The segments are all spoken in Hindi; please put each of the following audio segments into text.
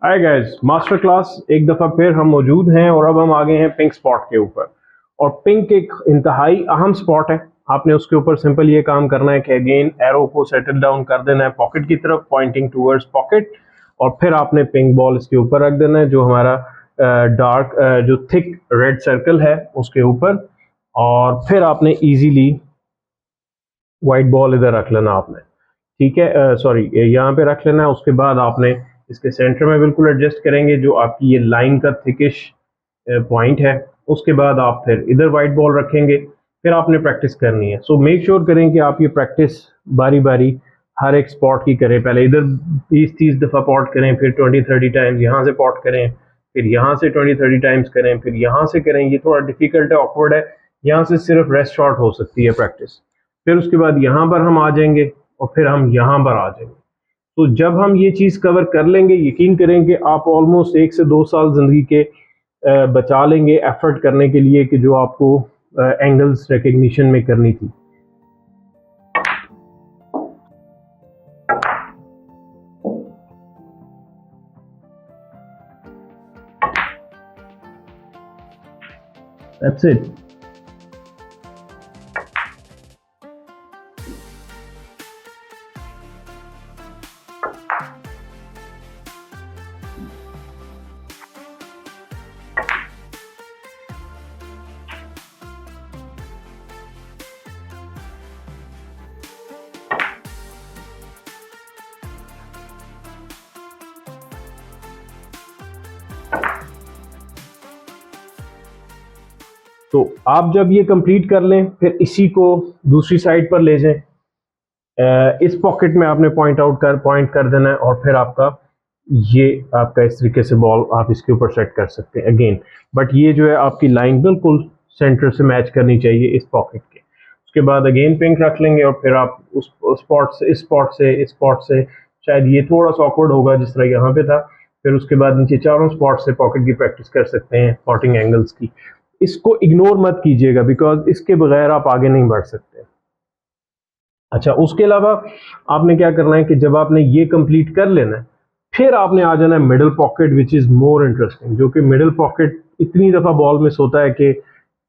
हाय गाइस, मास्टर क्लास एक दफ़ा फिर हम मौजूद हैं और अब हम आ गए हैं पिंक स्पॉट के ऊपर। और पिंक एक इंतहाई अहम स्पॉट है। आपने उसके ऊपर सिंपल ये काम करना है कि अगेन एरो को सेटल डाउन कर देना है पॉकेट की तरफ, पॉइंटिंग टूवर्ड्स पॉकेट, और फिर आपने पिंक बॉल इसके ऊपर रख देना है जो हमारा डार्क जो थिक रेड सर्कल है उसके ऊपर, और फिर आपने इजीली वाइट बॉल इधर रख लेना आपने। ठीक है, सॉरी यहाँ पे रख लेना है। उसके बाद आपने इसके सेंटर में बिल्कुल एडजस्ट करेंगे जो आपकी ये लाइन का थिकिश पॉइंट है। उसके बाद आप फिर इधर वाइट बॉल रखेंगे, फिर आपने प्रैक्टिस करनी है। सो मेक श्योर करें कि आप ये प्रैक्टिस बारी बारी हर एक स्पॉट की करें। पहले इधर 20-30 दफ़ा पॉट करें, फिर 20-30 टाइम्स यहाँ से पॉट करें, फिर यहाँ से 20-30 टाइम्स करें, फिर यहाँ से करें। ये थोड़ा डिफिकल्ट है, ऑकवर्ड है। यहाँ से सिर्फ रेस्ट शॉट हो सकती है प्रैक्टिस। फिर उसके बाद यहाँ पर हम आ जाएंगे और फिर हम यहाँ पर आ जाएंगे। तो जब हम ये चीज़ कवर कर लेंगे, यकीन करें कि आप ऑलमोस्ट 1 से 2 साल ज़िंदगी के बचा लेंगे एफर्ट करने के लिए कि जो आपको एंगल्स रिकग्निशन में करनी थी। That's it. तो आप जब ये कंप्लीट कर लें, फिर इसी को दूसरी साइड पर ले जाएं। इस पॉकेट में आपने पॉइंट कर देना है, और फिर आपका इस तरीके से बॉल आप इसके ऊपर सेट कर सकते हैं अगेन। बट ये जो है आपकी लाइन बिल्कुल सेंटर से मैच करनी चाहिए इस पॉकेट के। उसके बाद अगेन पिंक रख लेंगे, और फिर आप उस स्पॉट से इस स्पॉट से शायद ये थोड़ा सा ऑकवर्ड होगा जिस तरह यहाँ पे था। फिर उसके बाद नीचे चारों स्पॉट से पॉकेट की प्रैक्टिस कर सकते हैं, पॉटिंग एंगल्स की। इसको इग्नोर मत कीजिएगा बिकॉज इसके बगैर आप आगे नहीं बढ़ सकते। अच्छा, उसके अलावा आपने क्या करना है कि जब आपने ये कंप्लीट कर लेना है, फिर आपने आ जाना है middle pocket, which is more interesting. जो कि मिडिल पॉकेट इतनी दफा बॉल मिस होता है कि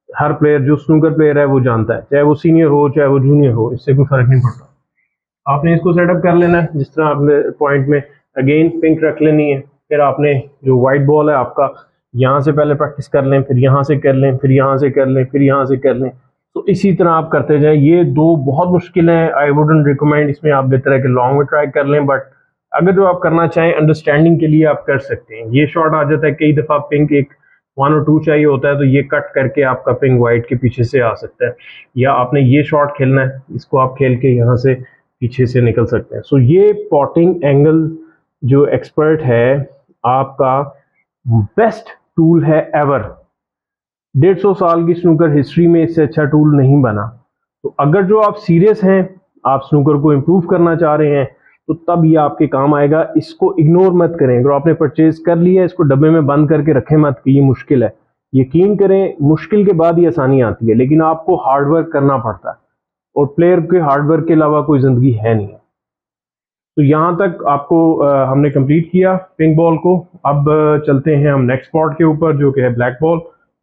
हर प्लेयर जो स्नूकर प्लेयर है वो जानता है, चाहे वो सीनियर हो चाहे वो जूनियर हो, इससे कोई फर्क नहीं पड़ता। आपने इसको सेटअप कर लेना है जिस तरह आपने पॉइंट में अगेन पिंक रख लेनी है। फिर आपने जो वाइट बॉल है आपका, यहाँ से पहले प्रैक्टिस कर लें, फिर यहाँ से कर लें, फिर यहाँ से कर लें, फिर यहाँ से कर लें। तो इसी तरह आप करते जाएं। ये दो बहुत मुश्किल हैं, आई वुडंट रिकमेंड। इसमें आप बेहतर है कि लॉन्ग में ट्राई कर लें, बट अगर जो आप करना चाहें अंडरस्टैंडिंग के लिए आप कर सकते हैं। ये शॉट आ जाता है कई दफ़ा पिंक एक 1 और 2 चाहिए होता है, तो ये कट करके आपका पिंक वाइट के पीछे से आ सकता है। या आपने ये शॉट खेलना है, इसको आप खेल के यहाँ से पीछे से निकल सकते हैं। सो ये पॉटिंग एंगल जो एक्सपर्ट है आपका बेस्ट टूल है एवर। 150 साल की स्नूकर हिस्ट्री में इससे अच्छा टूल नहीं बना। तो अगर जो आप सीरियस हैं, आप स्नूकर को इम्प्रूव करना चाह रहे हैं, तो तब ये आपके काम आएगा। इसको इग्नोर मत करें। अगर आपने परचेज कर लिया, इसको डब्बे में बंद करके रखें मत कि ये मुश्किल है। यकीन करें, मुश्किल के बाद ही आसानी आती है, लेकिन आपको हार्डवर्क करना पड़ता है, और प्लेयर के हार्डवर्क के अलावा कोई ज़िंदगी है नहीं। तो यहाँ तक आपको हमने कंप्लीट किया पिंक बॉल को। अब चलते हैं हम नेक्स्ट स्पॉट के ऊपर जो कि है ब्लैक बॉल,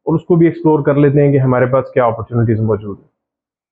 और उसको भी एक्सप्लोर कर लेते हैं कि हमारे पास क्या अपॉर्चुनिटीज मौजूद है।